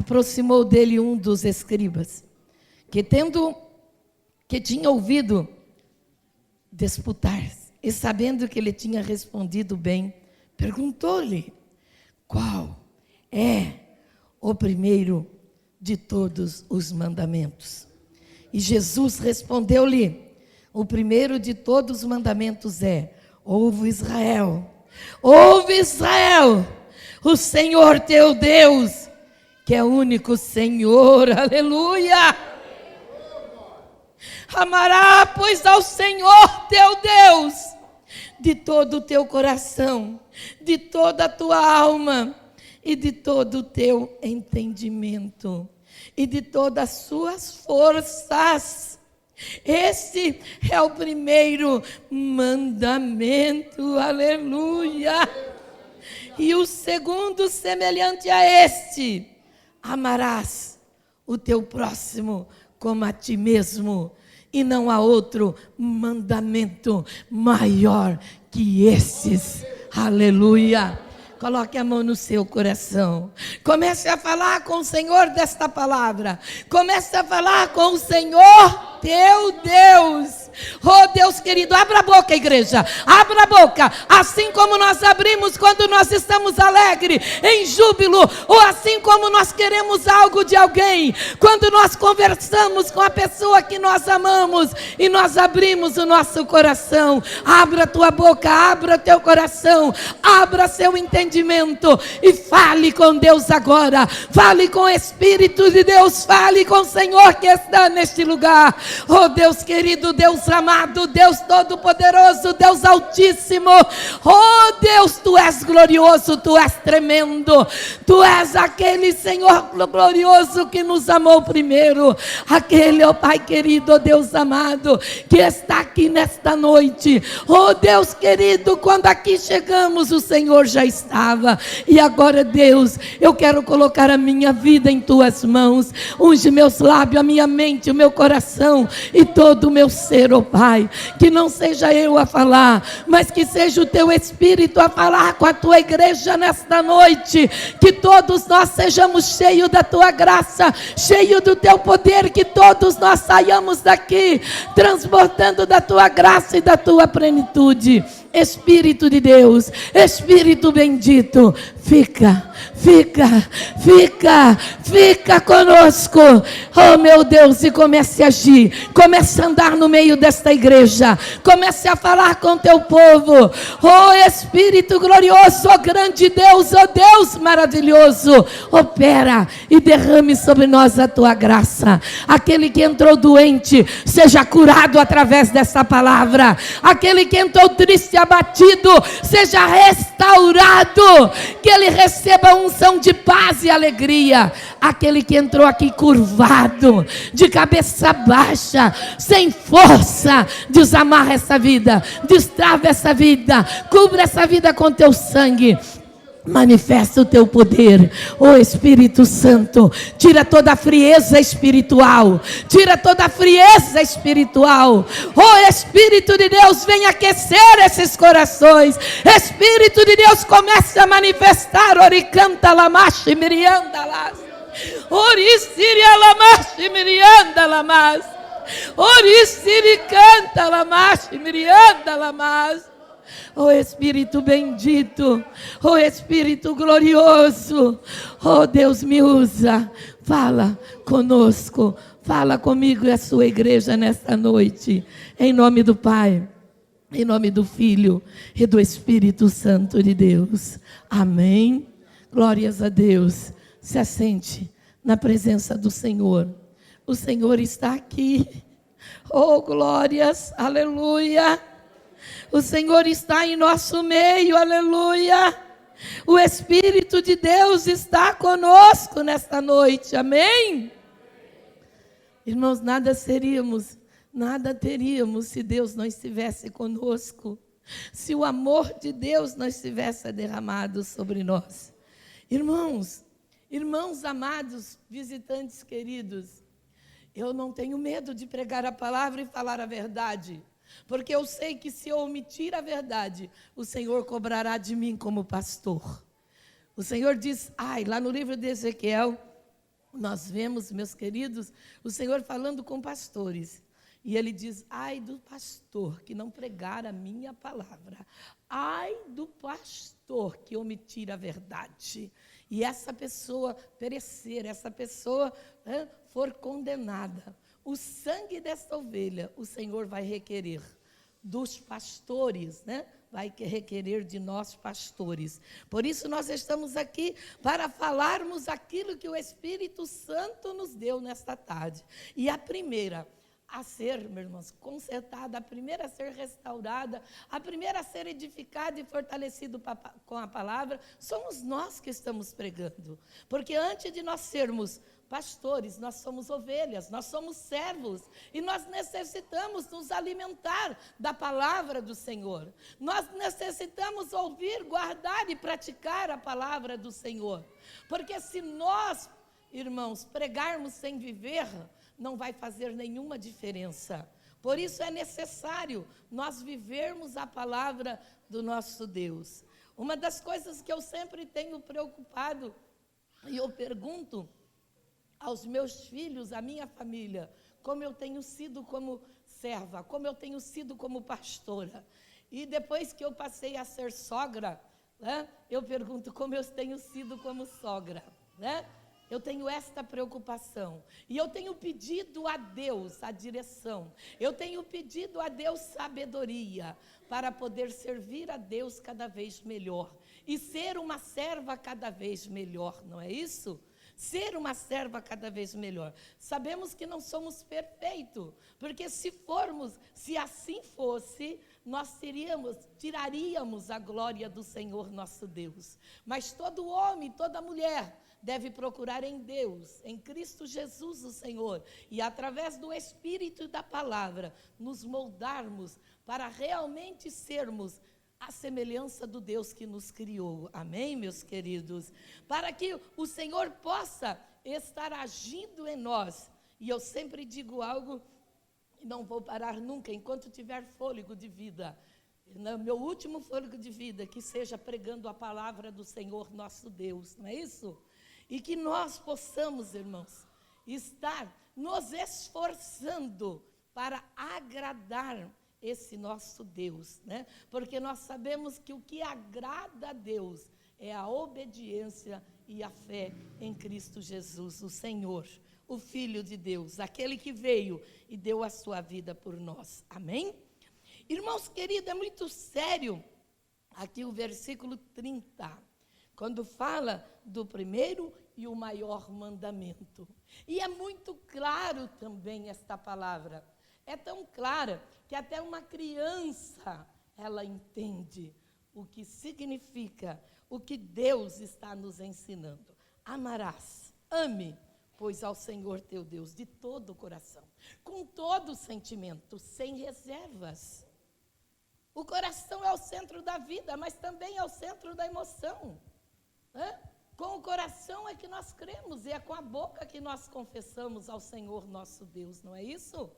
aproximou dele um dos escribas, que tinha ouvido disputar, e sabendo que ele tinha respondido bem, perguntou-lhe: qual é o primeiro de todos os mandamentos? E Jesus respondeu-lhe: o primeiro de todos os mandamentos é: ouve Israel, o Senhor teu Deus, que é o único Senhor, aleluia. Amará, pois, ao Senhor teu Deus de todo o teu coração, de toda a tua alma e de todo o teu entendimento e de todas as suas forças. Esse é o primeiro mandamento, aleluia. E o segundo, semelhante a este: amarás o teu próximo como a ti mesmo, e não há outro mandamento maior que esses, aleluia. Coloque a mão no seu coração. Comece a falar com o Senhor desta palavra. Comece a falar com o Senhor teu Deus. Oh Deus querido, abra a boca, igreja. Abra a boca. Assim como nós abrimos quando nós estamos alegres, em júbilo, ou assim como nós queremos algo de alguém, quando nós conversamos com a pessoa que nós amamos e nós abrimos o nosso coração. Abra a tua boca, abra teu coração, abra seu entendimento e fale com Deus agora. Fale com o Espírito de Deus, fale com o Senhor que está neste lugar. Oh Deus querido, Deus amado, Deus todo-poderoso, Deus altíssimo. Oh Deus, tu és glorioso, tu és tremendo. Tu és aquele Senhor glorioso que nos amou primeiro. Aquele, ó Pai querido, ó Deus amado, que está aqui nesta noite. Oh Deus querido, quando aqui chegamos, o Senhor já estava. E agora, Deus, eu quero colocar a minha vida em tuas mãos. Unge meus lábios, a minha mente, o meu coração e todo o meu ser, ó Pai. Que não seja eu a falar, mas que seja o teu Espírito a falar com a tua igreja nesta noite. Que todos nós sejamos cheios da tua graça, cheios do teu poder, que todos nós saiamos daqui transbordando da tua graça e da tua plenitude. Espírito de Deus, Espírito bendito, fica conosco, oh meu Deus, e comece a agir, comece a andar no meio desta igreja, comece a falar com teu povo, oh Espírito glorioso, oh grande Deus, oh Deus maravilhoso, opera e derrame sobre nós a tua graça. Aquele que entrou doente, seja curado através dessa palavra. Aquele que entrou triste, abatido, seja restaurado, que ele receba unção de paz e alegria. Aquele que entrou aqui curvado, de cabeça baixa, sem força, desamarra essa vida, destrava essa vida, cubra essa vida com teu sangue. Manifesta o teu poder, ó Espírito Santo. Tira toda a frieza espiritual. Tira toda a frieza espiritual. Ó Espírito de Deus, vem aquecer esses corações. Espírito de Deus, comece a manifestar. Oricanta lamashi mirianda las. Oriciria lamashi mirianda lamas. Oriciri canta lamashi mirianda lamas. Oh Espírito bendito, oh Espírito glorioso, oh Deus, me usa, fala conosco, fala comigo e a sua igreja nesta noite, em nome do Pai, em nome do Filho e do Espírito Santo de Deus, amém. Glórias a Deus. Se assente na presença do Senhor, o Senhor está aqui, oh glórias, aleluia. O Senhor está em nosso meio, aleluia. O Espírito de Deus está conosco nesta noite, amém? Irmãos, nada teríamos se Deus não estivesse conosco. Se o amor de Deus não estivesse derramado sobre nós. Irmãos amados, visitantes queridos, eu não tenho medo de pregar a palavra e falar a verdade. Porque eu sei que se eu omitir a verdade, o Senhor cobrará de mim como pastor. O Senhor diz, lá no livro de Ezequiel, nós vemos, meus queridos, o Senhor falando com pastores. E ele diz, ai do pastor que não pregar a minha palavra. Ai do pastor que omitir a verdade. E essa pessoa perecer, essa pessoa for condenada. O sangue desta ovelha, o Senhor vai requerer dos pastores, vai requerer de nós pastores. Por isso nós estamos aqui para falarmos aquilo que o Espírito Santo nos deu nesta tarde. E a primeira a ser, meus irmãos, consertada, a primeira a ser restaurada, a primeira a ser edificada e fortalecida com a palavra, somos nós que estamos pregando. Porque antes de nós sermos pastores, nós somos ovelhas, nós somos servos, e nós necessitamos nos alimentar da palavra do Senhor. Nós necessitamos ouvir, guardar e praticar a palavra do Senhor. Porque se nós, irmãos, pregarmos sem viver, não vai fazer nenhuma diferença. Por isso é necessário nós vivermos a palavra do nosso Deus. Uma das coisas que eu sempre tenho preocupado, e eu pergunto aos meus filhos, à minha família, como eu tenho sido como serva, como eu tenho sido como pastora. E depois que eu passei a ser sogra, eu pergunto como eu tenho sido como sogra, Eu tenho esta preocupação, e eu tenho pedido a Deus a direção, eu tenho pedido a Deus sabedoria, para poder servir a Deus cada vez melhor, e ser uma serva cada vez melhor, não é isso? Ser uma serva cada vez melhor. Sabemos que não somos perfeitos, porque se assim fosse, nós tiraríamos a glória do Senhor nosso Deus. Mas todo homem, toda mulher deve procurar em Deus, em Cristo Jesus o Senhor, e através do Espírito e da palavra, nos moldarmos para realmente sermos a semelhança do Deus que nos criou. Amém, meus queridos? Para que o Senhor possa estar agindo em nós. E eu sempre digo algo, e não vou parar nunca, enquanto tiver fôlego de vida. No meu último fôlego de vida, que seja pregando a palavra do Senhor nosso Deus, não é isso? E que nós possamos, irmãos, estar nos esforçando para agradar esse nosso Deus, Porque nós sabemos que o que agrada a Deus é a obediência e a fé em Cristo Jesus, o Senhor, o Filho de Deus, aquele que veio e deu a sua vida por nós. Amém? Irmãos queridos, é muito sério aqui o versículo 30, quando fala do primeiro e o maior mandamento. E é muito claro também esta palavra. É tão clara que até uma criança, ela entende o que significa, o que Deus está nos ensinando. Amarás, ame, pois ao Senhor teu Deus de todo o coração, com todo o sentimento, sem reservas. O coração é o centro da vida, mas também é o centro da emoção. Com o coração é que nós cremos, e é com a boca que nós confessamos ao Senhor nosso Deus, não é isso?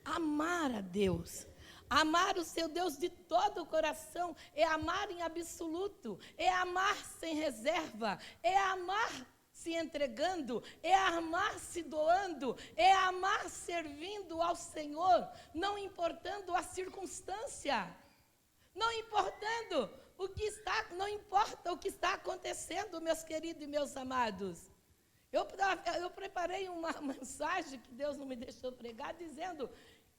Amar a Deus, amar o seu Deus de todo o coração, é amar em absoluto, é amar sem reserva, é amar se entregando, é amar se doando, é amar servindo ao Senhor, não importando a circunstância, não importa o que está acontecendo, meus queridos e meus amados. Eu preparei uma mensagem que Deus não me deixou pregar, dizendo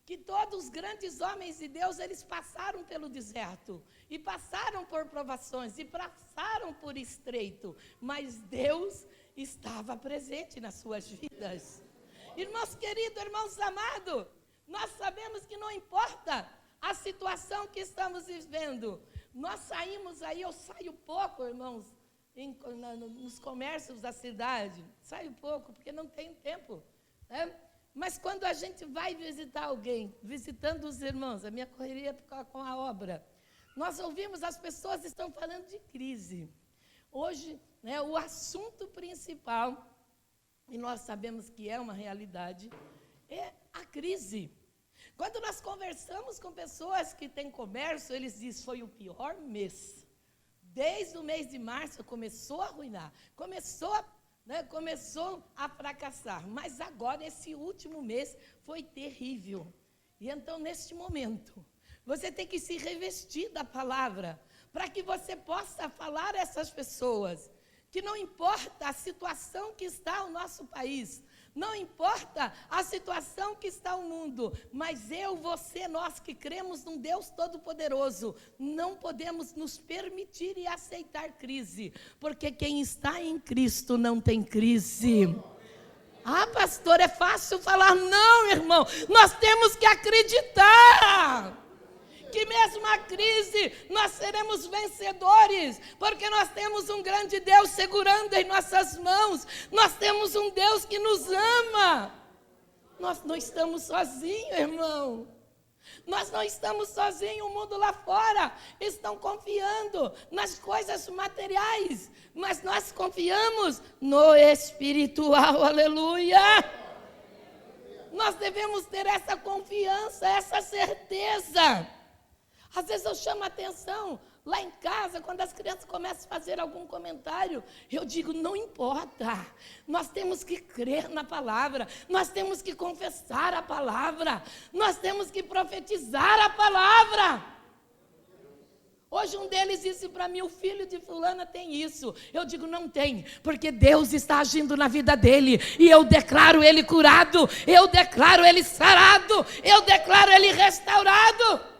que todos os grandes homens de Deus, eles passaram pelo deserto, e passaram por provações, e passaram por estreito, mas Deus estava presente nas suas vidas. Irmãos queridos, irmãos amados, nós sabemos que não importa a situação que estamos vivendo, nós saímos aí, eu saio pouco, irmãos, nos comércios da cidade, saio pouco, porque não tenho tempo, Mas quando a gente vai visitar alguém, visitando os irmãos, a minha correria com a obra, nós ouvimos, as pessoas estão falando de crise. Hoje, o assunto principal, e nós sabemos que é uma realidade, é a crise. Quando nós conversamos com pessoas que têm comércio, eles dizem, foi o pior mês. Desde o mês de março começou a arruinar, começou né, começou a fracassar. Mas agora, esse último mês, foi terrível. E então, neste momento, você tem que se revestir da palavra, para que você possa falar a essas pessoas, que não importa a situação que está o nosso país, não importa a situação que está o mundo, mas eu, você, nós que cremos num Deus Todo-Poderoso, não podemos nos permitir e aceitar crise, porque quem está em Cristo não tem crise. Ah, pastor, é fácil falar. Não, irmão, nós temos que acreditar que mesmo a crise, nós seremos vencedores, porque nós temos um grande Deus segurando em nossas mãos, nós temos um Deus que nos ama. Nós não estamos sozinhos, irmão. Nós não estamos sozinhos, o mundo lá fora estão confiando nas coisas materiais, mas nós confiamos no espiritual, aleluia. Nós devemos ter essa confiança, essa certeza. Às vezes eu chamo a atenção, lá em casa, quando as crianças começam a fazer algum comentário, eu digo, não importa, nós temos que crer na palavra, nós temos que confessar a palavra, nós temos que profetizar a palavra. Hoje um deles disse para mim, o filho de fulana tem isso. Eu digo, não tem, porque Deus está agindo na vida dele, e eu declaro ele curado, eu declaro ele sarado, eu declaro ele restaurado.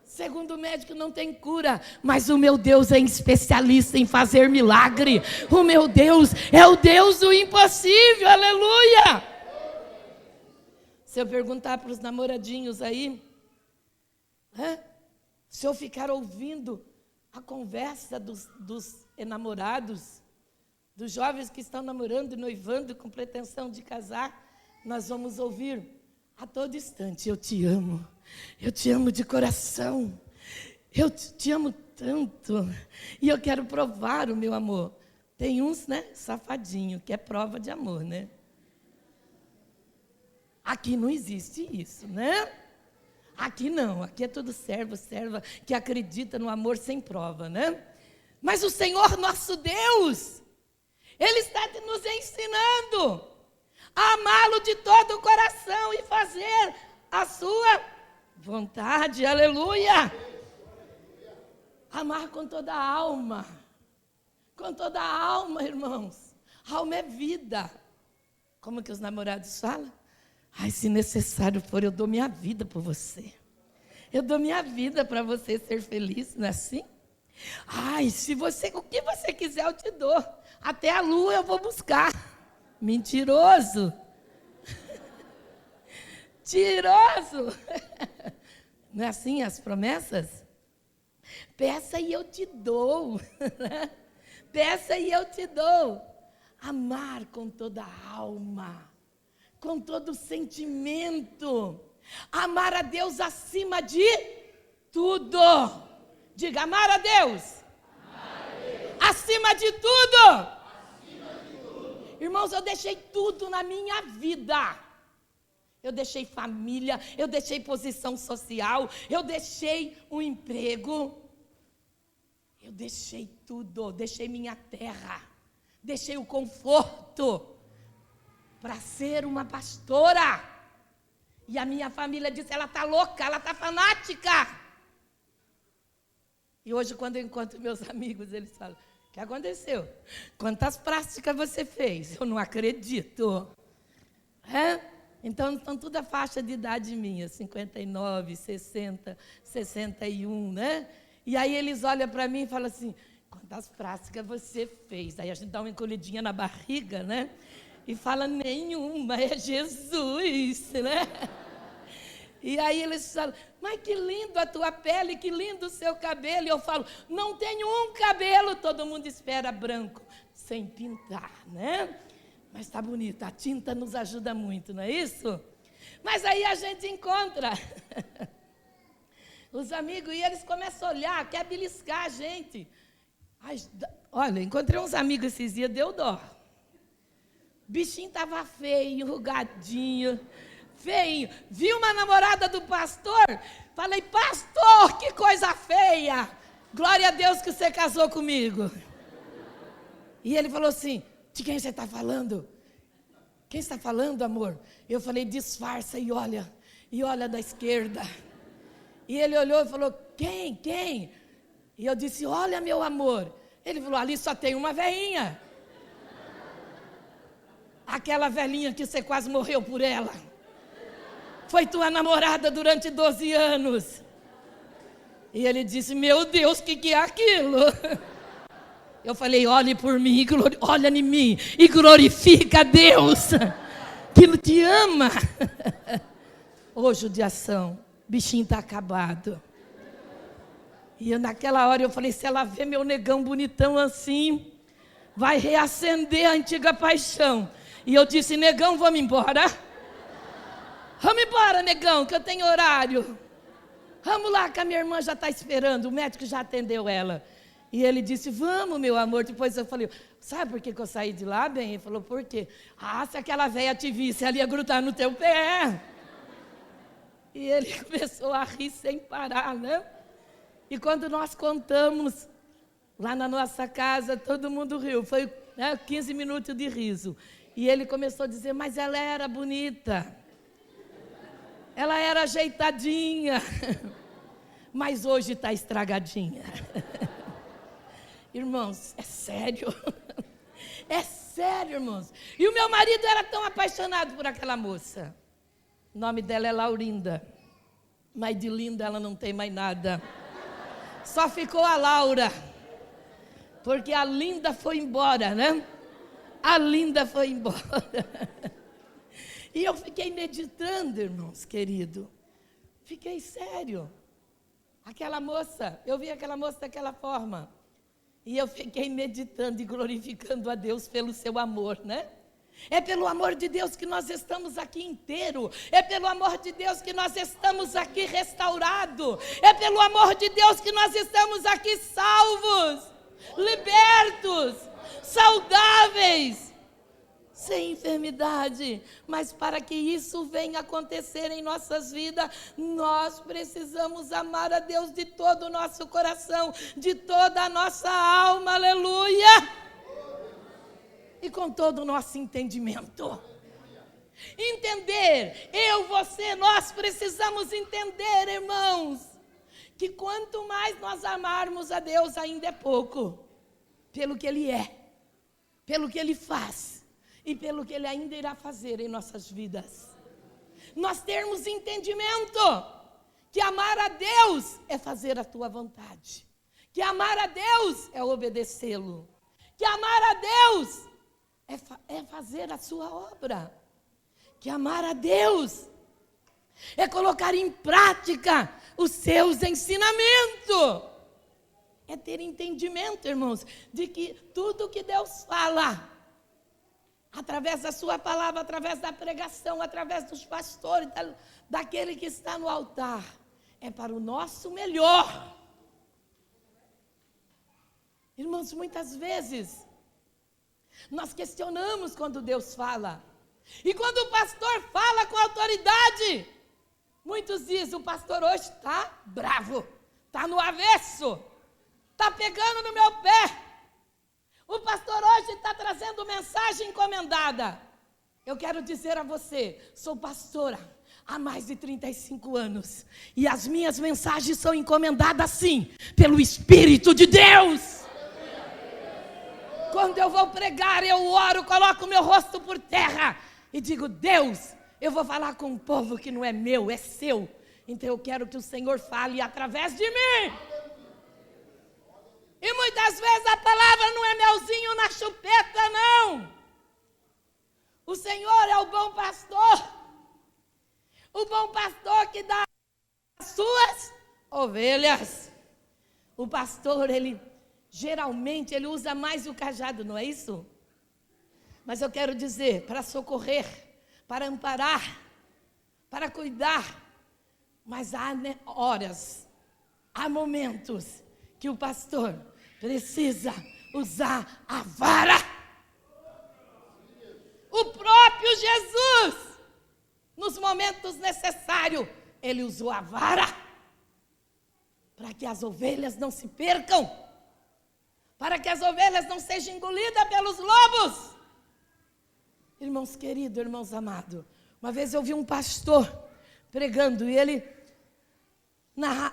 Segundo o médico, não tem cura, mas o meu Deus é especialista em fazer milagre. O meu Deus é o Deus do impossível, aleluia. Se eu perguntar para os namoradinhos aí, se eu ficar ouvindo a conversa dos enamorados, dos jovens que estão namorando e noivando com pretensão de casar, nós vamos ouvir a todo instante, eu te amo de coração, eu te amo tanto, e eu quero provar o meu amor. Tem uns, né, safadinho, que é prova de amor, né? Aqui não existe isso, né? Aqui não, aqui é todo servo, serva, que acredita no amor sem prova, né? Mas o Senhor nosso Deus, Ele está nos ensinando a amá-lo de todo o coração e fazer a sua vontade, aleluia. Amar com toda a alma, irmãos. Alma é vida. Como que os namorados falam? Ai, se necessário for, eu dou minha vida por você. Eu dou minha vida para você ser feliz, não é assim? Ai, o que você quiser eu te dou. Até a lua eu vou buscar. Mentiroso. Mentiroso. Não é assim as promessas? Peça e eu te dou. Peça e eu te dou. Amar com toda a alma, com todo o sentimento. Amar a Deus acima de tudo. Diga, amar a Deus. Amar a Deus. Acima de tudo. Irmãos, eu deixei tudo na minha vida. Eu deixei família, eu deixei posição social, eu deixei um emprego. Eu deixei tudo, deixei minha terra, deixei o conforto para ser uma pastora. E a minha família disse, ela está louca, ela está fanática. E hoje, quando eu encontro meus amigos, eles falam, o que aconteceu? Quantas práticas você fez? Eu não acredito. Então, estão tudo a faixa de idade minha, 59, 60, 61, né? E aí eles olham para mim e falam assim, quantas práticas você fez? Aí a gente dá uma encolhidinha na barriga, né? E fala, nenhuma, é Jesus, né? E aí eles falam, mas que lindo a tua pele, que lindo o seu cabelo. E eu falo, não tenho um cabelo, todo mundo espera branco, sem pintar, né? Mas está bonito, a tinta nos ajuda muito, não é isso? Mas aí a gente encontra os amigos e eles começam a olhar, quer beliscar a gente. Ai, olha, encontrei uns amigos esses dias, deu dó. O bichinho estava feio, enrugadinho, feinho. Vi uma namorada do pastor, falei, pastor, que coisa feia. Glória a Deus que você casou comigo. E ele falou assim, de quem você está falando? Quem está falando, amor? Eu falei, disfarça e olha da esquerda. E ele olhou e falou, quem? E eu disse, olha, meu amor. Ele falou, ali só tem uma velhinha. Aquela velhinha que você quase morreu por ela. Foi tua namorada durante 12 anos. E ele disse, meu Deus, o que é aquilo? Eu falei, olhe por mim, olha em mim e glorifica a Deus, que te ama. Ô, judiação, bichinho está acabado. E naquela hora eu falei, se ela vê meu negão bonitão assim, vai reacender a antiga paixão. E eu disse, negão, vamos embora? Vamos embora, negão, que eu tenho horário. Vamos lá, que a minha irmã já está esperando, o médico já atendeu ela. E ele disse, vamos, meu amor. Depois eu falei, sabe por que eu saí de lá, bem? Ele falou, por quê? Se aquela velha te visse, ela ia grudar no teu pé. E ele começou a rir sem parar, né? E quando nós contamos, lá na nossa casa, todo mundo riu. Foi 15 minutos de riso. E ele começou a dizer, mas ela era bonita. Ela era ajeitadinha. Mas hoje está estragadinha. Irmãos, é sério. É sério, irmãos. E o meu marido era tão apaixonado por aquela moça. O nome dela é Laurinda. Mas de linda ela não tem mais nada. Só ficou a Laura. Porque a linda foi embora, né? A linda foi embora. E eu fiquei meditando, irmãos, querido. Fiquei sério. Aquela moça, eu vi aquela moça daquela forma. E eu fiquei meditando e glorificando a Deus pelo seu amor, né? É pelo amor de Deus que nós estamos aqui inteiro. É pelo amor de Deus que nós estamos aqui restaurados. É pelo amor de Deus que nós estamos aqui salvos, libertos, saudáveis, sem enfermidade. Mas para que isso venha acontecer em nossas vidas, nós precisamos amar a Deus de todo o nosso coração, de toda a nossa alma, aleluia! E com todo o nosso entendimento. Entender, você, nós precisamos entender, irmãos, que quanto mais nós amarmos a Deus, ainda é pouco, pelo que Ele é, pelo que Ele faz, e pelo que Ele ainda irá fazer em nossas vidas. Nós termos entendimento que amar a Deus é fazer a tua vontade, que amar a Deus é obedecê-lo, que amar a Deus é fazer a sua obra, que amar a Deus é colocar em prática os seus ensinamentos, é ter entendimento, irmãos, de que tudo que Deus fala, através da sua palavra, através da pregação, através dos pastores, daquele que está no altar, é para o nosso melhor. Irmãos, muitas vezes nós questionamos quando Deus fala. E quando o pastor fala com autoridade, muitos dizem, o pastor hoje está bravo, está no avesso, está pegando no meu pé. O pastor hoje está trazendo mensagem encomendada. Eu quero dizer a você, sou pastora há mais de 35 anos. E as minhas mensagens são encomendadas sim, pelo Espírito de Deus. Quando eu vou pregar, eu oro, coloco o meu rosto por terra e digo, Deus, eu vou falar com um povo que não é meu, é seu. Então eu quero que o Senhor fale através de mim. E muitas vezes a palavra não é melzinho na chupeta, não. O Senhor é o bom pastor. O bom pastor que dá as suas ovelhas. O pastor, geralmente, ele usa mais o cajado, não é isso? Mas eu quero dizer, para socorrer, para amparar, para cuidar. Mas há horas, há momentos que o pastor precisa usar a vara. O próprio Jesus, nos momentos necessários, ele usou a vara para que as ovelhas não se percam, para que as ovelhas não sejam engolidas pelos lobos. Irmãos queridos, irmãos amados, uma vez eu vi um pastor pregando e ele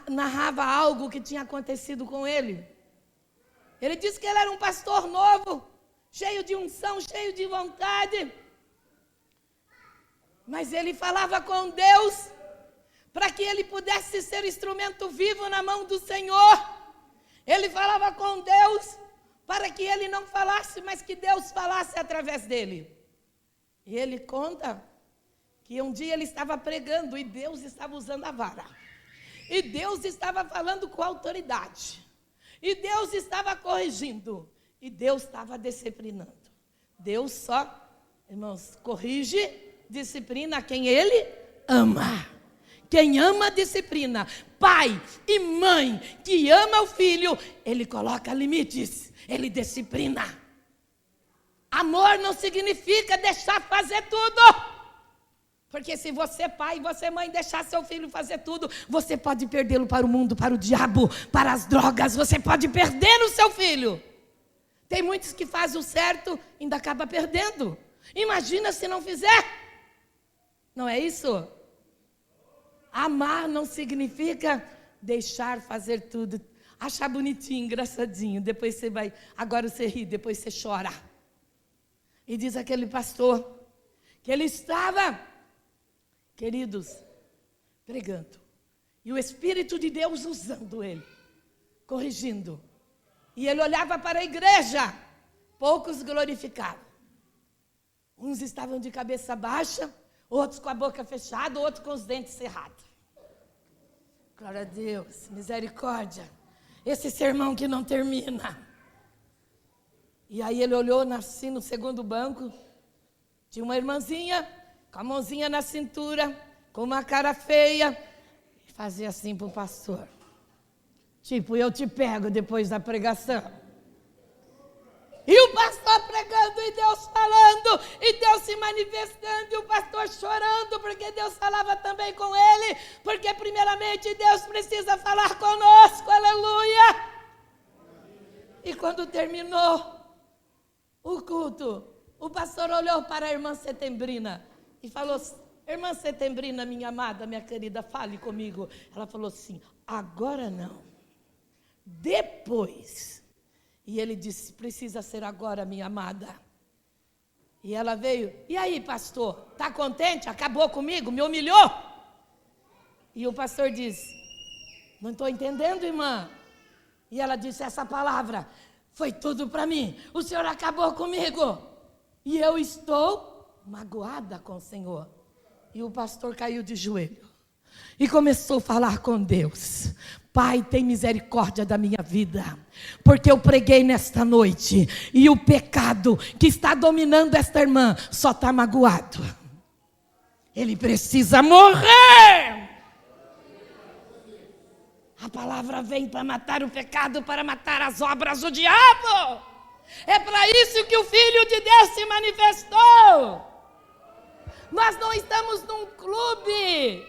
narrava algo que tinha acontecido com ele. Ele disse que ele era um pastor novo, cheio de unção, cheio de vontade, mas ele falava com Deus para que ele pudesse ser instrumento vivo na mão do Senhor. Ele falava com Deus para que ele não falasse, mas que Deus falasse através dele. E ele conta que um dia ele estava pregando e Deus estava usando a vara. E Deus estava falando com autoridade. E Deus estava corrigindo. E Deus estava disciplinando. Deus só, irmãos, corrige, disciplina quem Ele ama. Quem ama, disciplina. Pai e mãe que ama o filho, ele coloca limites, ele disciplina. Amor não significa deixar fazer tudo. Porque se você pai e você mãe deixar seu filho fazer tudo, você pode perdê-lo para o mundo, para o diabo, para as drogas, você pode perder o seu filho. Tem muitos que fazem o certo e ainda acaba perdendo. Imagina se não fizer. Não é isso? Amar não significa deixar fazer tudo. Achar bonitinho, engraçadinho, depois você vai, agora você ri, depois você chora. E diz aquele pastor que ele estava, queridos, pregando. E o Espírito de Deus usando ele, corrigindo. E ele olhava para a igreja, poucos glorificavam. Uns estavam de cabeça baixa, outros com a boca fechada, outros com os dentes cerrados. Glória a Deus, misericórdia. Esse sermão que não termina. E aí ele olhou assim no segundo banco, tinha uma irmãzinha, com a mãozinha na cintura, com uma cara feia, e fazia assim para o pastor. Tipo, eu te pego depois da pregação. E o pastor pregando e Deus falando, e Deus se manifestando, e o pastor chorando, porque Deus falava também com ele, porque primeiramente Deus precisa falar conosco, aleluia. E quando terminou o culto, o pastor olhou para a irmã Setembrina e falou: irmã Setembrina, minha amada, minha querida, fale comigo. Ela falou assim: agora não, depois. E ele disse: precisa ser agora, minha amada. E ela veio: e aí, pastor, está contente? Acabou comigo? Me humilhou? E o pastor disse: não estou entendendo, irmã. E ela disse: essa palavra foi tudo para mim. O Senhor acabou comigo. E eu estou magoada com o Senhor. E o pastor caiu de joelho e começou a falar com Deus: Pai, tem misericórdia da minha vida, porque eu preguei nesta noite, e o pecado que está dominando esta irmã só está magoado. Ele precisa morrer. A palavra vem para matar o pecado, para matar as obras do diabo. É para isso que o Filho de Deus se manifestou. Nós não estamos num clube,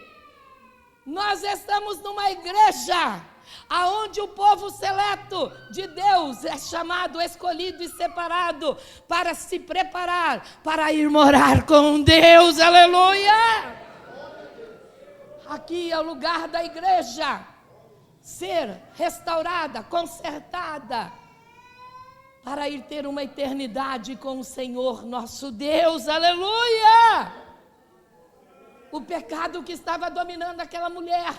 nós estamos numa igreja, aonde o povo seleto de Deus é chamado, escolhido e separado para se preparar, para ir morar com Deus, aleluia. Aqui é o lugar da igreja ser restaurada, consertada, para ir ter uma eternidade com o Senhor nosso Deus, aleluia. O pecado que estava dominando aquela mulher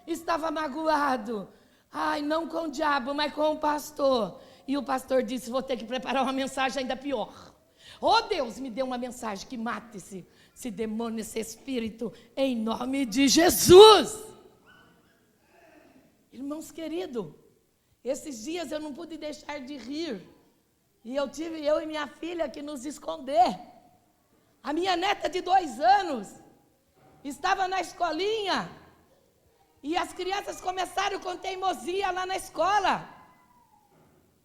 estava magoado. Ai, não com o diabo, mas com o pastor. E o pastor disse: vou ter que preparar uma mensagem ainda pior. Oh, Deus, me dê uma mensagem que mate esse demônio, esse espírito, em nome de Jesus. Irmãos queridos, esses dias eu não pude deixar de rir. E eu e minha filha que nos esconder. A minha neta de 2 anos estava na escolinha, e as crianças começaram com teimosia lá na escola.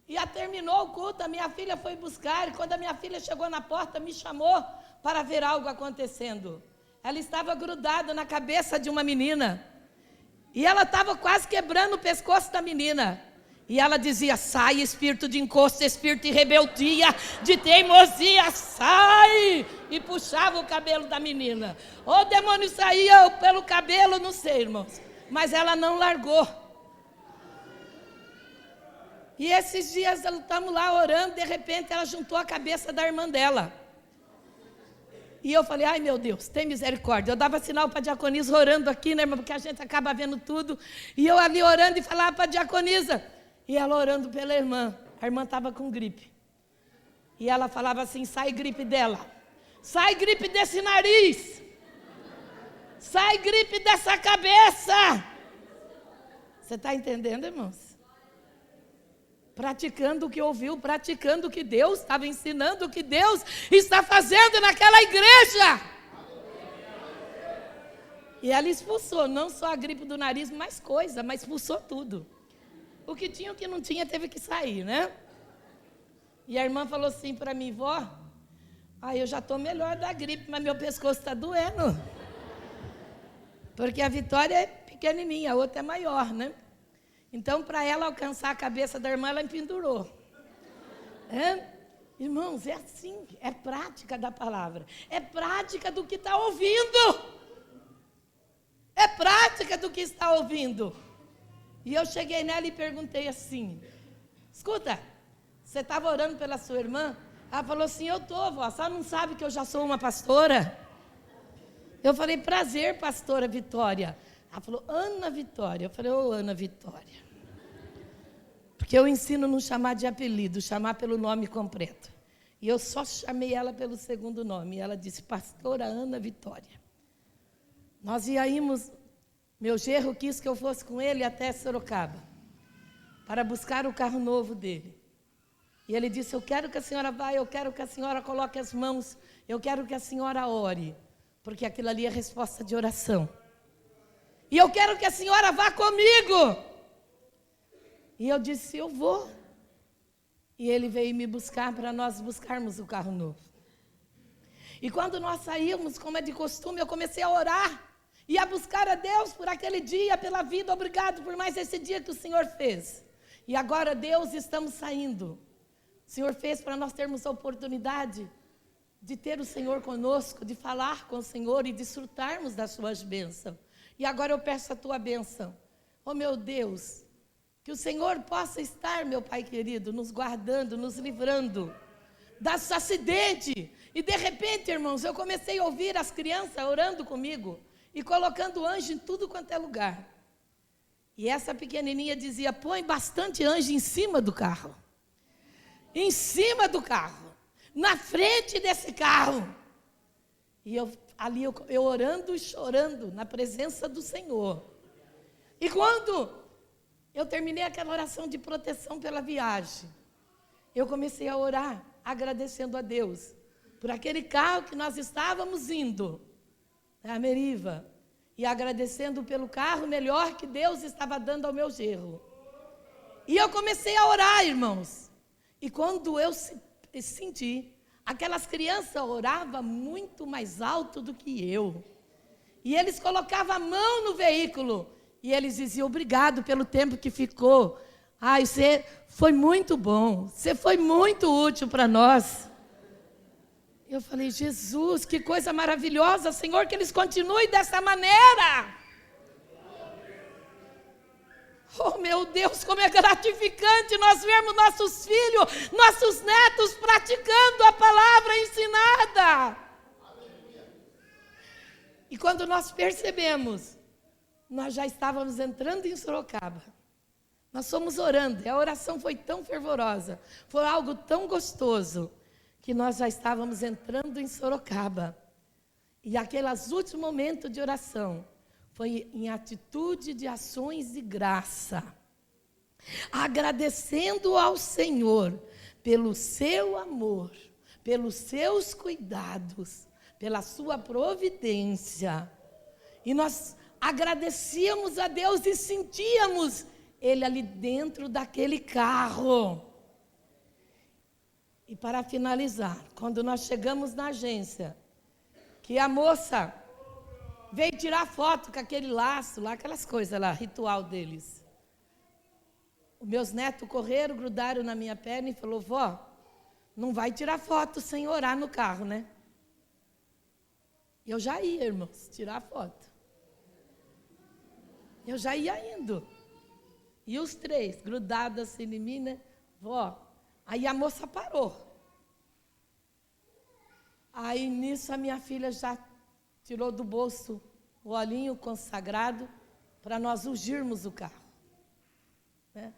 E terminou o culto, a minha filha foi buscar, e quando a minha filha chegou na porta, me chamou para ver algo acontecendo. Ela estava grudada na cabeça de uma menina, e ela estava quase quebrando o pescoço da menina. E ela dizia: sai, espírito de encosto, espírito de rebeldia, de teimosia, sai! E puxava o cabelo da menina. O demônio saía pelo cabelo, não sei, irmãos. Mas ela não largou. E esses dias estamos lá orando, de repente ela juntou a cabeça da irmã dela. E eu falei: ai meu Deus, tem misericórdia. Eu dava sinal para a diaconisa orando aqui, né, irmã? Porque a gente acaba vendo tudo. E eu ali orando e falava para a diaconisa. E ela orando pela irmã. A irmã estava com gripe. E ela falava assim: sai gripe dela. Sai gripe desse nariz. Sai gripe dessa cabeça. Você está entendendo, irmãos? Praticando o que ouviu, praticando o que Deus estava ensinando, o que Deus está fazendo naquela igreja. E ela expulsou, não só a gripe do nariz, mais coisa, mas expulsou tudo. O que tinha, o que não tinha, teve que sair, né? E a irmã falou assim para mim: vó, eu já estou melhor da gripe, mas meu pescoço está doendo. Porque a Vitória é pequenininha, a outra é maior, né? Então, para ela alcançar a cabeça da irmã, ela empendurou. Irmãos, é assim, é prática da palavra. É prática do que está ouvindo. É prática do que está ouvindo. E eu cheguei nela e perguntei assim: escuta, você estava orando pela sua irmã? Ela falou assim: eu estou, vó, só não sabe que eu já sou uma pastora? Eu falei: prazer, pastora Vitória. Ela falou: Ana Vitória. Eu falei: ô, Ana Vitória. Porque eu ensino não chamar de apelido, chamar pelo nome completo. E eu só chamei ela pelo segundo nome. E ela disse: pastora Ana Vitória. Nós íamos, meu genro quis que eu fosse com ele até Sorocaba, para buscar o carro novo dele. E ele disse: eu quero que a senhora vá, eu quero que a senhora coloque as mãos, eu quero que a senhora ore, porque aquilo ali é resposta de oração. E eu quero que a senhora vá comigo. E eu disse: eu vou. E ele veio me buscar para nós buscarmos o carro novo. E quando nós saímos, como é de costume, eu comecei a orar e a buscar a Deus por aquele dia, pela vida. Obrigado por mais esse dia que o Senhor fez. E agora, Deus, estamos saindo. O Senhor fez para nós termos a oportunidade de ter o Senhor conosco, de falar com o Senhor e desfrutarmos das suas bênçãos. E agora eu peço a tua bênção. Oh, meu Deus, que o Senhor possa estar, meu Pai querido, nos guardando, nos livrando dos acidentes. E de repente, irmãos, eu comecei a ouvir as crianças orando comigo e colocando anjo em tudo quanto é lugar. E essa pequenininha dizia: põe bastante anjo em cima do carro. Em cima do carro. Na frente desse carro. E eu orando e chorando na presença do Senhor. E quando eu terminei aquela oração de proteção pela viagem, eu comecei a orar, agradecendo a Deus por aquele carro que nós estávamos indo, a Meriva, e agradecendo pelo carro melhor que Deus estava dando ao meu genro. E eu comecei a orar, irmãos. E quando eu senti, aquelas crianças oravam muito mais alto do que eu. E eles colocavam a mão no veículo e eles diziam: obrigado pelo tempo que ficou. Ai, você foi muito bom, você foi muito útil para nós. Eu falei: Jesus, que coisa maravilhosa, Senhor, que eles continuem dessa maneira. Oh, meu Deus, como é gratificante nós vermos nossos filhos, nossos netos praticando a palavra ensinada. E quando nós percebemos, nós já estávamos entrando em Sorocaba. Nós fomos orando, e a oração foi tão fervorosa, foi algo tão gostoso, que nós já estávamos entrando em Sorocaba. E aqueles últimos momentos de oração foi em atitude de ações de graça, agradecendo ao Senhor pelo seu amor, pelos seus cuidados, pela sua providência. E nós agradecíamos a Deus e sentíamos Ele ali dentro daquele carro. E para finalizar, quando nós chegamos na agência, que a moça veio tirar foto com aquele laço lá, aquelas coisas lá, ritual deles. Os meus netos correram, grudaram na minha perna e falou: vó, não vai tirar foto sem orar no carro, né? Eu já ia, irmãos, tirar foto. Eu já ia indo. E os três, grudados assim em mim, né? Vó. Aí a moça parou. Aí nisso a minha filha já tirou do bolso o olhinho consagrado para nós ungirmos o carro. Né?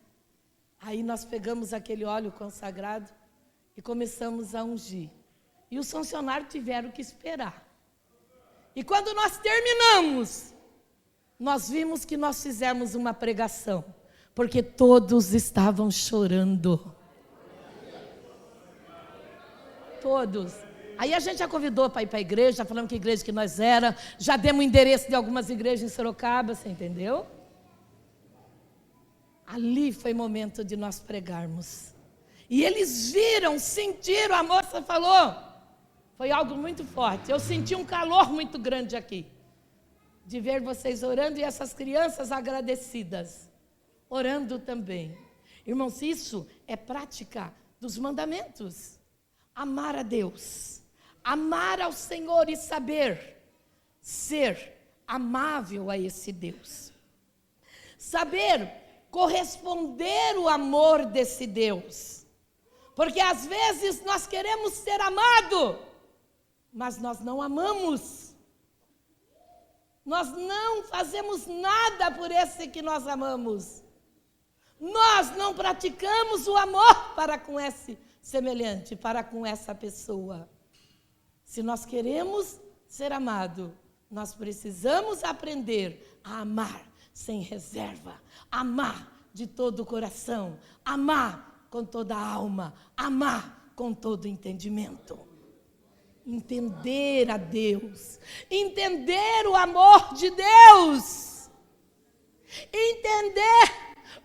Aí nós pegamos aquele óleo consagrado e começamos a ungir. E os funcionários tiveram que esperar. E quando nós terminamos, nós vimos que nós fizemos uma pregação, porque todos estavam chorando. Todos. Aí a gente já convidou para ir para a igreja, já falamos que igreja que nós era, já demos o endereço de algumas igrejas em Sorocaba, você entendeu? Ali foi momento de nós pregarmos. E eles viram, sentiram, a moça falou, foi algo muito forte. Eu senti um calor muito grande aqui, de ver vocês orando e essas crianças agradecidas, orando também. Irmãos, isso é prática dos mandamentos. Amar a Deus, amar ao Senhor e saber ser amável a esse Deus. Saber corresponder o amor desse Deus. Porque às vezes nós queremos ser amado, mas nós não amamos. Nós não fazemos nada por esse que nós amamos. Nós não praticamos o amor para com esse semelhante, para com essa pessoa. Se nós queremos ser amado, nós precisamos aprender a amar sem reserva, amar de todo o coração, amar com toda a alma, amar com todo o entendimento. Entender a Deus, entender o amor de Deus, entender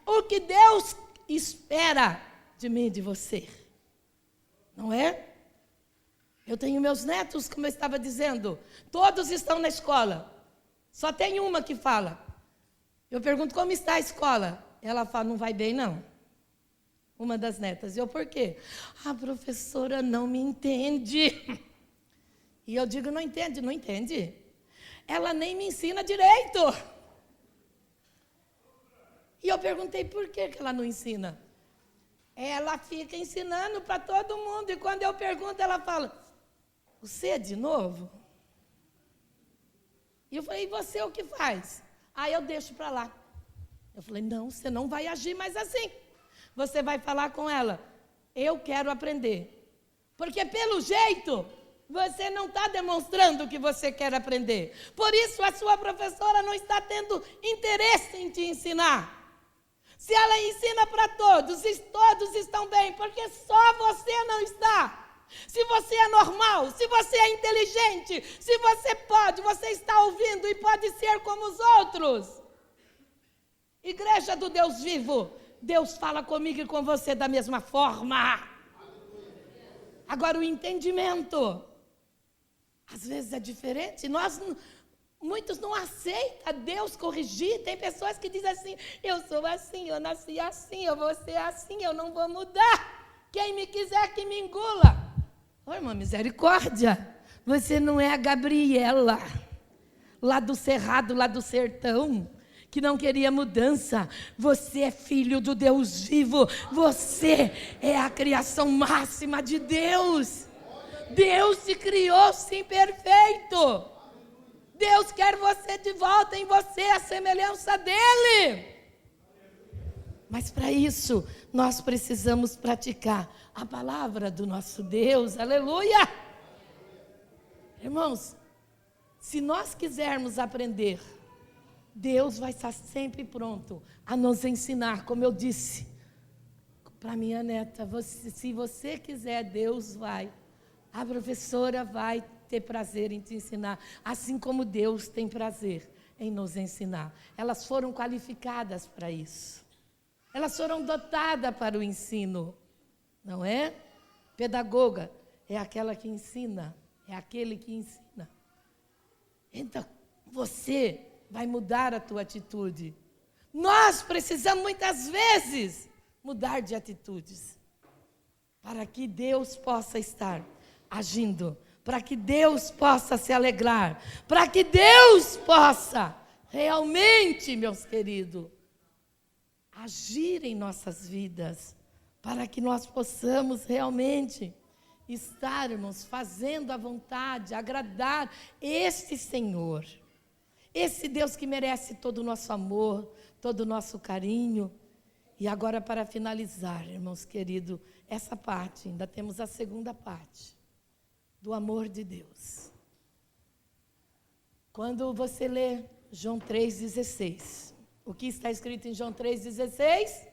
o que Deus espera de mim e de você. Não é? Eu tenho meus netos, como eu estava dizendo, todos estão na escola. Só tem uma que fala. Eu pergunto, como está a escola? Ela fala, não vai bem não. Uma das netas. Eu, por quê? A professora não me entende. E eu digo, não entende, não entende. Ela nem me ensina direito. E eu perguntei, por que ela não ensina? Ela fica ensinando para todo mundo. E quando eu pergunto, ela fala, você é de novo? E eu falei, e você o que faz? Aí eu deixo para lá. Eu falei, não, você não vai agir mais assim. Você vai falar com ela, eu quero aprender. Porque pelo jeito, você não está demonstrando o que você quer aprender. Por isso a sua professora não está tendo interesse em te ensinar. Se ela ensina para todos, e todos estão bem, porque só você não está. Se você é normal, se você é inteligente, se você pode, você está ouvindo e pode ser como os outros. Igreja do Deus vivo, Deus fala comigo e com você da mesma forma. Agora o entendimento, às vezes é diferente. Muitos não aceitam Deus corrigir. Tem pessoas que dizem assim, eu sou assim, eu nasci assim, eu vou ser assim, eu não vou mudar. Quem me quiser que me engula. Ô, irmã, misericórdia, você não é a Gabriela, lá do Cerrado, lá do sertão, que não queria mudança. Você é filho do Deus vivo, você é a criação máxima de Deus. Deus te criou sim perfeito. Deus quer você de volta, em você a semelhança dele. Mas para isso, nós precisamos praticar a palavra do nosso Deus, aleluia! Irmãos, se nós quisermos aprender, Deus vai estar sempre pronto a nos ensinar, como eu disse para minha neta, se você quiser, Deus vai. A professora vai ter prazer em te ensinar, assim como Deus tem prazer em nos ensinar. Elas foram qualificadas para isso. Elas foram dotadas para o ensino, não é? Pedagoga é aquela que ensina, é aquele que ensina. Então, você vai mudar a tua atitude. Nós precisamos muitas vezes mudar de atitudes para que Deus possa estar agindo, para que Deus possa se alegrar, para que Deus possa realmente, meus queridos, agir em nossas vidas, para que nós possamos realmente estarmos fazendo a vontade, agradar este Senhor, esse Deus que merece todo o nosso amor, todo o nosso carinho. E agora, para finalizar, irmãos queridos, essa parte, ainda temos a segunda parte, do amor de Deus. Quando você lê João 3,16, o que está escrito em João 3,16?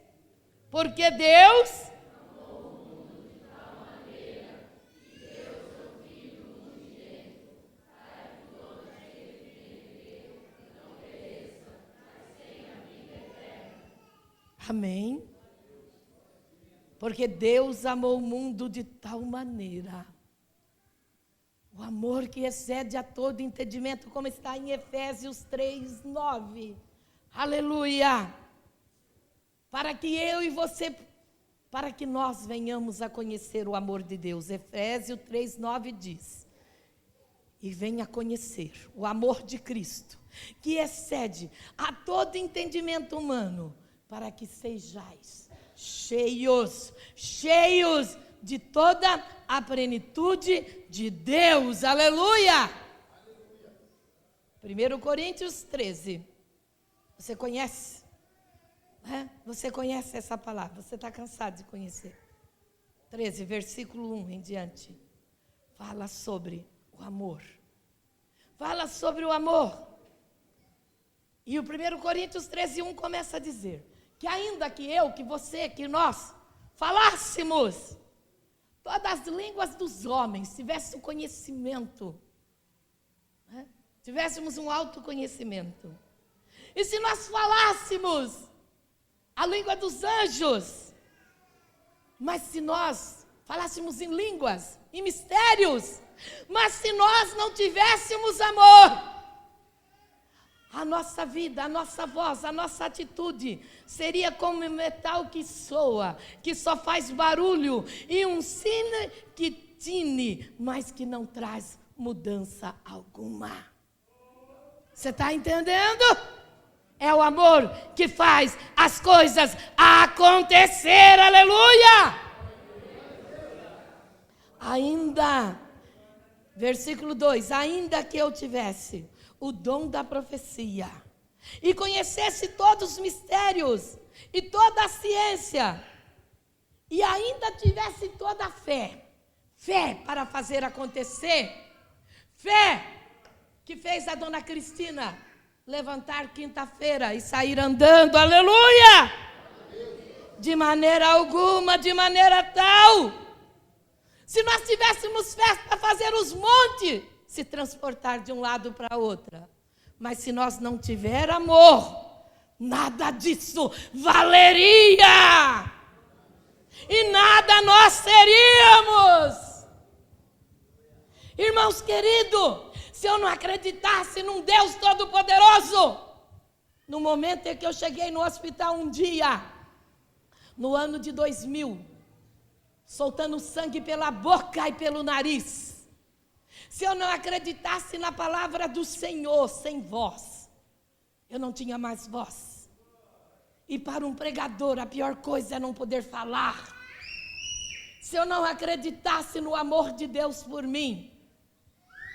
Porque Deus amou o mundo de tal maneira que Deus deu o Filho unigênito, para que todo aquele que nele crê não pereça, mas tenha vida eterna. Amém? Porque Deus amou o mundo de tal maneira, o amor que excede a todo entendimento, como está em Efésios 3:9. Aleluia! Para que eu e você, para que nós venhamos a conhecer o amor de Deus. Efésios 3:9 diz: e venha conhecer o amor de Cristo, que excede a todo entendimento humano, para que sejais cheios de toda a plenitude de Deus. Aleluia! 1 Coríntios 13. Você conhece? Você conhece essa palavra? Você está cansado de conhecer? 13, versículo 1 em diante. Fala sobre o amor. Fala sobre o amor. E o 1 Coríntios 13:1 começa a dizer que ainda que eu, que você, que nós falássemos todas as línguas dos homens, tivéssemos conhecimento, tivéssemos um autoconhecimento, e se nós falássemos a língua dos anjos, mas se nós falássemos em línguas, em mistérios, mas se nós não tivéssemos amor, a nossa vida, a nossa voz, a nossa atitude seria como metal que soa, que só faz barulho, e um sino que tine, mas que não traz mudança alguma. Você está entendendo? É o amor que faz as coisas acontecer, aleluia! Ainda, versículo 2, ainda que eu tivesse o dom da profecia, e conhecesse todos os mistérios, e toda a ciência, e ainda tivesse toda a fé para fazer acontecer, fé que fez a dona Cristina levantar quinta-feira e sair andando, aleluia! De maneira alguma, de maneira tal, se nós tivéssemos fé para fazer os montes se transportar de um lado para outro, mas se nós não tiver amor, nada disso valeria, e nada nós seríamos. Irmãos queridos, se eu não acreditasse num Deus Todo-Poderoso, no momento em que eu cheguei no hospital um dia, no ano de 2000, soltando sangue pela boca e pelo nariz, se eu não acreditasse na palavra do Senhor sem voz, eu não tinha mais voz. E para um pregador a pior coisa é não poder falar. Se eu não acreditasse no amor de Deus por mim,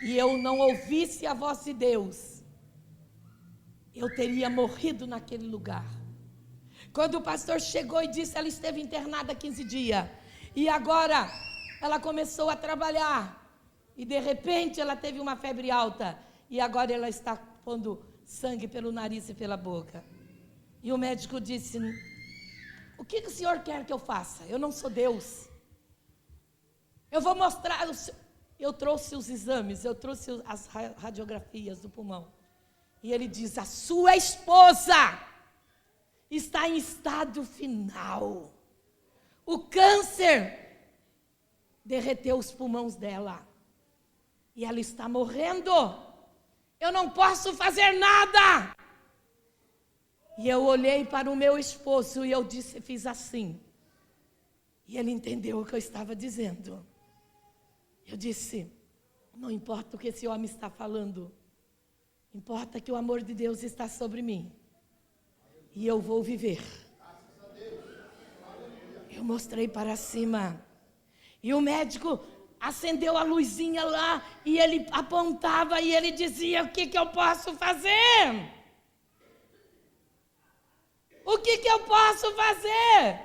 e eu não ouvisse a voz de Deus, eu teria morrido naquele lugar. Quando o pastor chegou e disse, ela esteve internada 15 dias, e agora ela começou a trabalhar, e de repente ela teve uma febre alta, e agora ela está pondo sangue pelo nariz e pela boca. E o médico disse, o que o senhor quer que eu faça? Eu não sou Deus. Eu vou mostrar, eu trouxe os exames, eu trouxe as radiografias do pulmão. E ele diz, a sua esposa está em estado final. O câncer derreteu os pulmões dela. E ela está morrendo. Eu não posso fazer nada. E eu olhei para o meu esposo e eu disse, fiz assim. E ele entendeu o que eu estava dizendo. Eu disse, não importa o que esse homem está falando, importa que o amor de Deus está sobre mim. E eu vou viver. Eu mostrei para cima. E o médico acendeu a luzinha lá e ele apontava e ele dizia, o que eu posso fazer? O que eu posso fazer?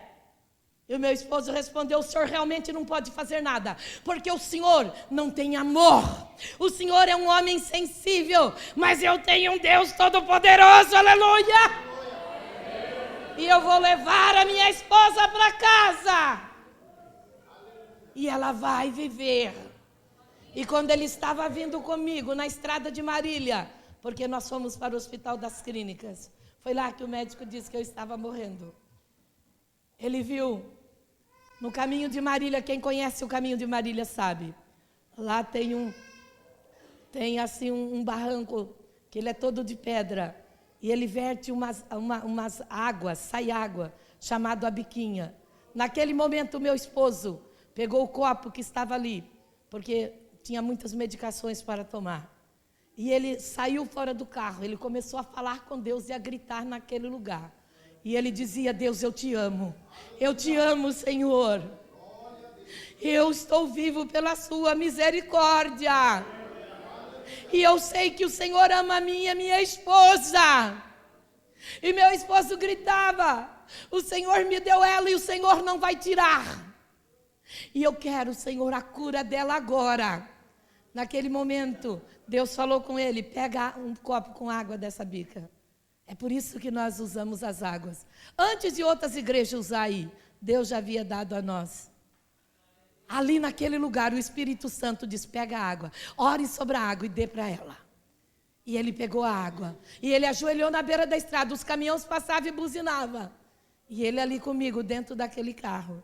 E o meu esposo respondeu, o senhor realmente não pode fazer nada, porque o senhor não tem amor. O senhor é um homem sensível, mas eu tenho um Deus todo-poderoso, aleluia! E eu vou levar a minha esposa para casa. E ela vai viver. E quando ele estava vindo comigo na estrada de Marília, porque nós fomos para o Hospital das Clínicas, foi lá que o médico disse que eu estava morrendo. Ele viu no caminho de Marília, quem conhece o caminho de Marília sabe. Lá tem um barranco, que ele é todo de pedra. E ele verte umas águas, sai água, chamado Abiquinha. Naquele momento o meu esposo pegou o copo que estava ali, porque tinha muitas medicações para tomar. E ele saiu fora do carro, ele começou a falar com Deus e a gritar naquele lugar. E ele dizia, Deus, eu te amo, Senhor. Eu estou vivo pela sua misericórdia. E eu sei que o Senhor ama a mim e a minha esposa. E meu esposo gritava, o Senhor me deu ela e o Senhor não vai tirar. E eu quero, Senhor, a cura dela agora. Naquele momento, Deus falou com ele, pega um copo com água dessa bica. É por isso que nós usamos as águas. Antes de outras igrejas usar aí, Deus já havia dado a nós. Ali naquele lugar, o Espírito Santo diz, pega a água, ore sobre a água e dê para ela. E ele pegou a água. E ele ajoelhou na beira da estrada, os caminhões passavam e buzinavam. E ele ali comigo, dentro daquele carro.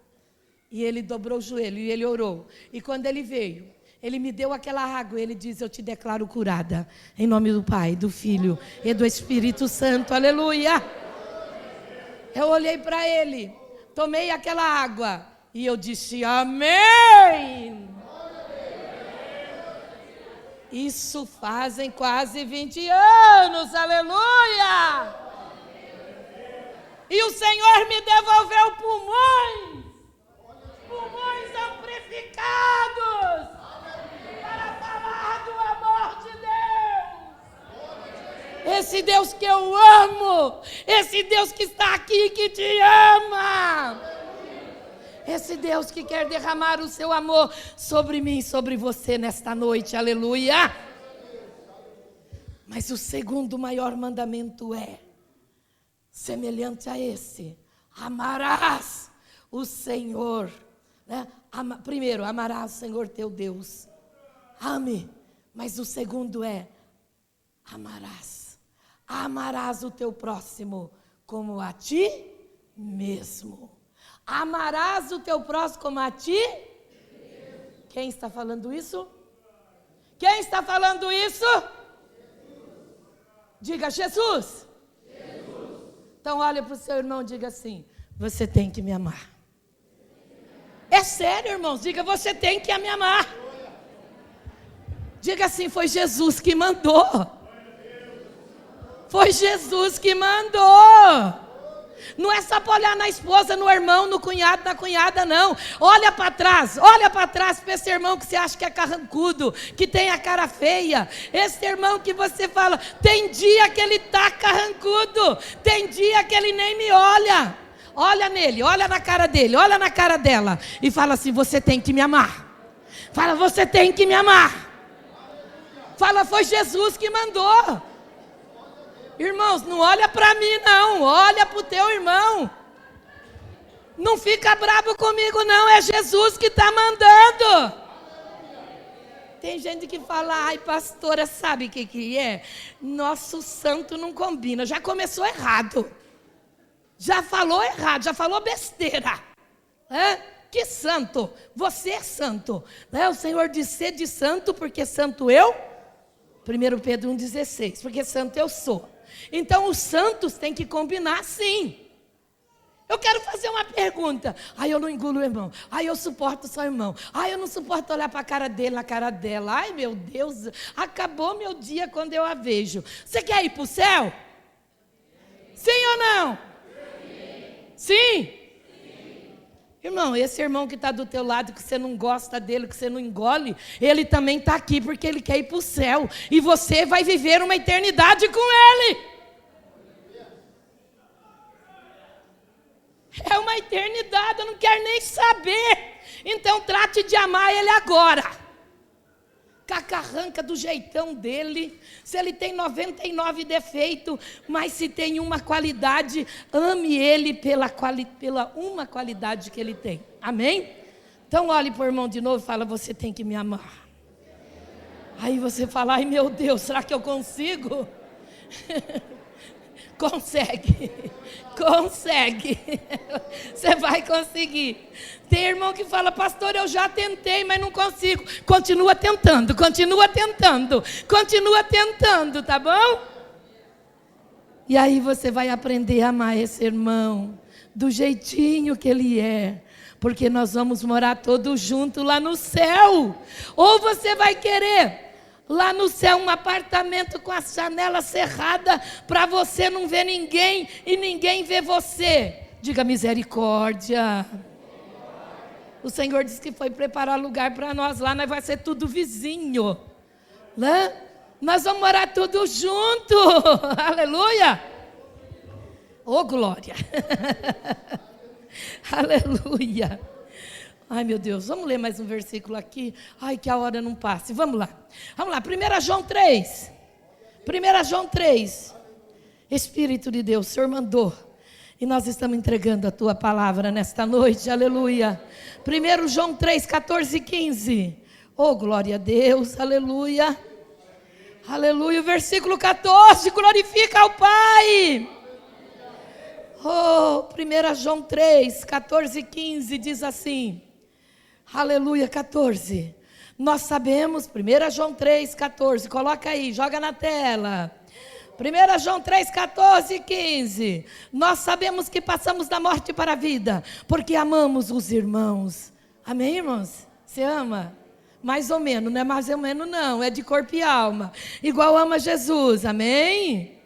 E ele dobrou o joelho e ele orou. E quando ele veio, ele me deu aquela água. E ele diz, eu te declaro curada. Em nome do Pai, do Filho e do Espírito Santo. Aleluia. Eu olhei para ele, tomei aquela água. E eu disse, amém. Isso fazem quase 20 anos. Aleluia. E o Senhor me devolveu pulmões amplificados para falar do amor de Deus. Esse Deus que eu amo, esse Deus que está aqui, que te ama, esse Deus que quer derramar o seu amor sobre mim, sobre você nesta noite, aleluia. Mas o segundo maior mandamento é semelhante a esse: amarás o Senhor, né? Primeiro, amarás o Senhor teu Deus. Ame. Mas o segundo é amarás o teu próximo como a ti mesmo. Amarás o teu próximo como a ti mesmo. Quem está falando isso? Quem está falando isso? Diga, Jesus. Então olha para o seu irmão e diga assim: você tem que me amar. É sério, irmãos, diga, você tem que me amar. Diga assim, foi Jesus que mandou. Foi Jesus que mandou. Não é só para olhar na esposa, no irmão, no cunhado, na cunhada, não. Olha para trás para esse irmão que você acha que é carrancudo, que tem a cara feia. Esse irmão que você fala, tem dia que ele está carrancudo, tem dia que ele nem me olha. Olha nele, olha na cara dele, olha na cara dela e fala assim: você tem que me amar. Fala, você tem que me amar. Fala, foi Jesus que mandou. Irmãos, não olha para mim não, olha para o teu irmão. Não fica bravo comigo não, é Jesus que está mandando. Tem gente que fala, ai pastora, sabe o que é? Nosso santo não combina, já começou errado. Já falou errado, já falou besteira. Que santo, você é santo. O Senhor disse, sede santo, porque santo eu. 1 Pedro 1,16, porque santo eu sou. Então os santos têm que combinar sim. Eu quero fazer uma pergunta. Eu não engulo o irmão. Eu suporto só o irmão. Eu não suporto olhar para a cara dele, na cara dela. Ai, meu Deus, acabou meu dia quando eu a vejo. Você quer ir para o céu? Sim ou não? Sim? Irmão, esse irmão que está do teu lado, que você não gosta dele, que você não engole, ele também está aqui porque ele quer ir para o céu. E você vai viver uma eternidade com ele. É uma eternidade, eu não quero nem saber. Então trate de amar ele agora. Cacarranca do jeitão dele. Se ele tem 99 defeitos, mas se tem uma qualidade, ame ele pela uma qualidade que ele tem. Amém? Então olhe para o irmão de novo e fala, você tem que me amar. Aí você fala, ai meu Deus, será que eu consigo? Consegue. Você vai conseguir. Tem irmão que fala, pastor, eu já tentei, mas não consigo. Continua tentando, tá bom? E aí você vai aprender a amar esse irmão do jeitinho que ele é. Porque nós vamos morar todos juntos lá no céu. Ou você vai querer lá no céu um apartamento com a janela cerrada para você não ver ninguém e ninguém ver você. Diga misericórdia. O Senhor disse que foi preparar lugar para nós lá, nós vai ser tudo vizinho. Né? Nós vamos morar todos juntos. Aleluia. Oh glória. Aleluia. Ai, meu Deus, vamos ler mais um versículo aqui. Ai, que a hora não passe. Vamos lá. 1 João 3. 1 João 3. Espírito de Deus, o Senhor mandou. E nós estamos entregando a Tua palavra nesta noite. Aleluia. 1 João 3, 14 e 15. Oh, glória a Deus. Aleluia. Aleluia. Versículo 14. Glorifica ao Pai. Oh, 1 João 3, 14 e 15 diz assim. Aleluia, 14. Nós sabemos, 1 João 3, 14, coloca aí, joga na tela. 1 João 3, 14 e 15. Nós sabemos que passamos da morte para a vida, porque amamos os irmãos. Amém, irmãos? Você ama? Mais ou menos, não é mais ou menos não, é de corpo e alma. Igual ama Jesus, amém?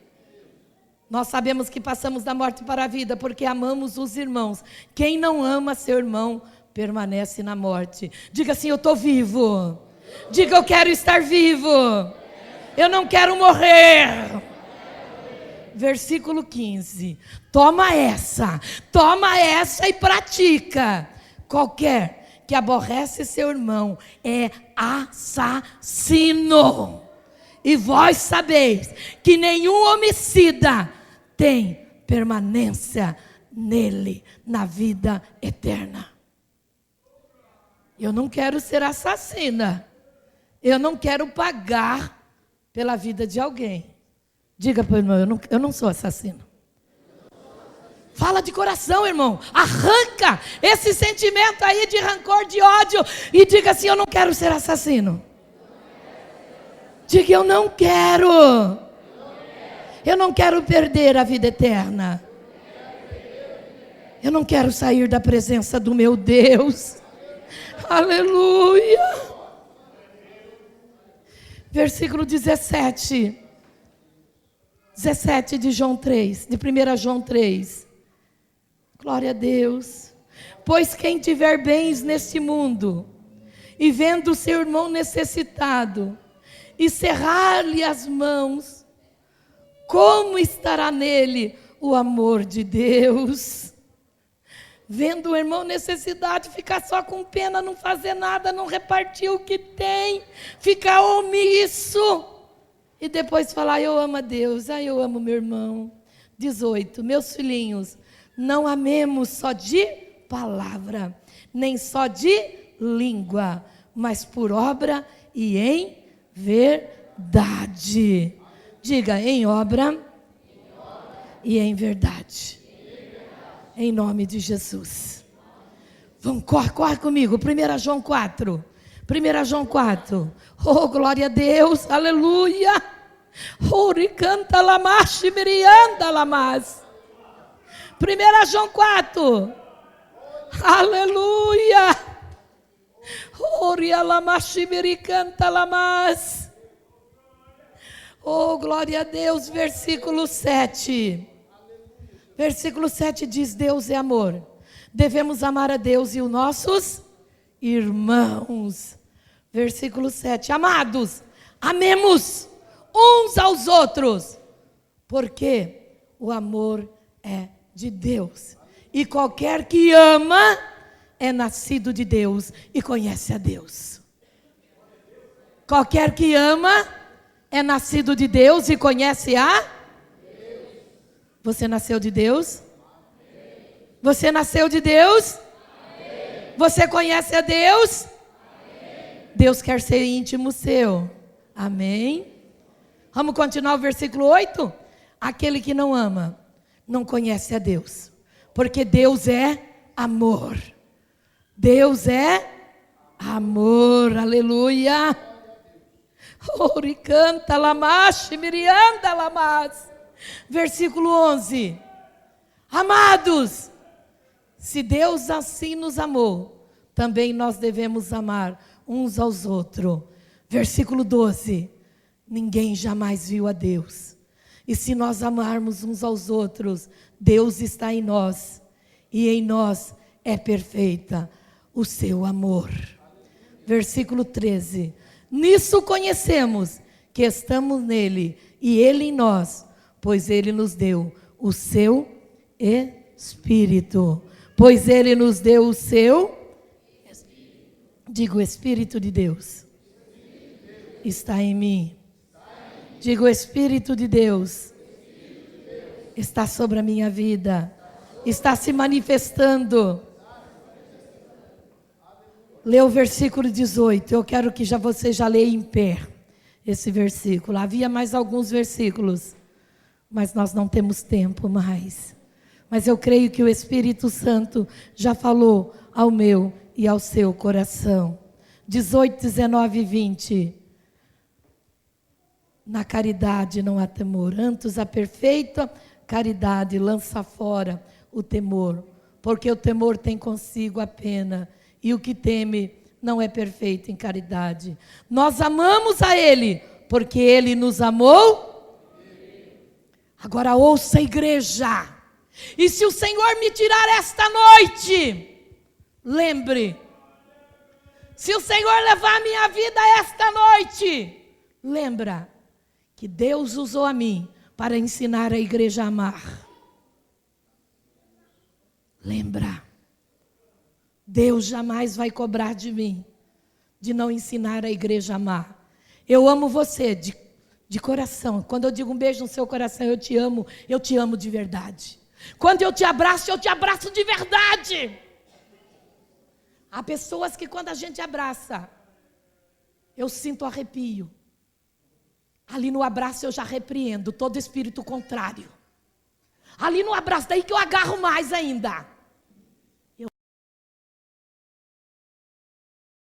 Nós sabemos que passamos da morte para a vida, porque amamos os irmãos. Quem não ama seu irmão, permanece na morte. Diga assim, eu estou vivo. Diga, eu quero estar vivo. Eu não quero morrer. Versículo 15. Toma essa e pratica. Qualquer que aborrece seu irmão é assassino. E vós sabeis que nenhum homicida tem permanência nele, na vida eterna. Eu não quero ser assassina. Eu não quero pagar pela vida de alguém. Diga para o irmão, eu não sou assassino. Fala de coração, irmão. Arranca esse sentimento aí de rancor, de ódio. E diga assim, eu não quero ser assassino. Diga, eu não quero. Eu não quero perder a vida eterna. Eu não quero sair da presença do meu Deus. Aleluia. Versículo 17. 17 de João 3, de 1 João 3. Glória a Deus. Pois quem tiver bens neste mundo, e vendo o seu irmão necessitado, e cerrar-lhe as mãos, como estará nele o amor de Deus? Vendo o irmão necessidade, ficar só com pena, não fazer nada, não repartir o que tem, ficar omisso, e depois falar, eu amo a Deus, eu amo meu irmão. 18, meus filhinhos, não amemos só de palavra, nem só de língua, mas por obra e em verdade. Diga, em obra e em verdade. Em nome de Jesus. Vamos, corre comigo. 1 João 4. 1 João 4. Oh, glória a Deus. Aleluia. Ori canta lamashi mirianda lamas. 1 João 4. Aleluia. Ori alamashi miricanta lamas. Oh, glória a Deus. Versículo 7. Versículo 7 diz: Deus é amor. Devemos amar a Deus e os nossos irmãos. Versículo 7. Amados, amemos uns aos outros, porque o amor é de Deus. E qualquer que ama é nascido de Deus e conhece a Deus. Qualquer que ama é nascido de Deus e conhece a Deus. Você nasceu de Deus? Amém. Você nasceu de Deus? Amém. Você conhece a Deus? Amém. Deus quer ser íntimo seu. Amém. Vamos continuar o versículo 8? Aquele que não ama não conhece a Deus, porque Deus é amor. Deus é amor. Aleluia. Ori canta lamashi mirianda lamas. Versículo 11. Amados, se Deus assim nos amou, também nós devemos amar uns aos outros. Versículo 12. Ninguém jamais viu a Deus. E se nós amarmos uns aos outros, Deus está em nós, e em nós é perfeita o seu amor. Versículo 13. Nisso conhecemos que estamos nele e ele em nós, pois ele nos deu o seu Espírito. Pois ele nos deu o seu Espírito. Diga: o Espírito de Deus está em mim. Diga: o Espírito de Deus está sobre a minha vida. Está se manifestando. Lê o versículo 18. Eu quero que você já leia em pé esse versículo. Havia mais alguns versículos, mas nós não temos tempo mais. Mas eu creio que o Espírito Santo já falou ao meu e ao seu coração. 18, 19 e 20. Na caridade não há temor, antes a perfeita caridade lança fora o temor, porque o temor tem consigo a pena, e o que teme não é perfeito em caridade. Nós amamos a Ele, porque Ele nos amou. Agora ouça, igreja. E se o Senhor me tirar esta noite, lembre. Se o Senhor levar a minha vida esta noite, lembra que Deus usou a mim para ensinar a igreja a amar. Lembra. Deus jamais vai cobrar de mim, de não ensinar a igreja a amar. Eu amo você de coração. Quando eu digo um beijo no seu coração, eu te amo de verdade. Quando eu te abraço de verdade. Há pessoas que quando a gente abraça, eu sinto arrepio. Ali no abraço eu já repreendo todo espírito contrário. Ali no abraço, daí que eu agarro mais ainda.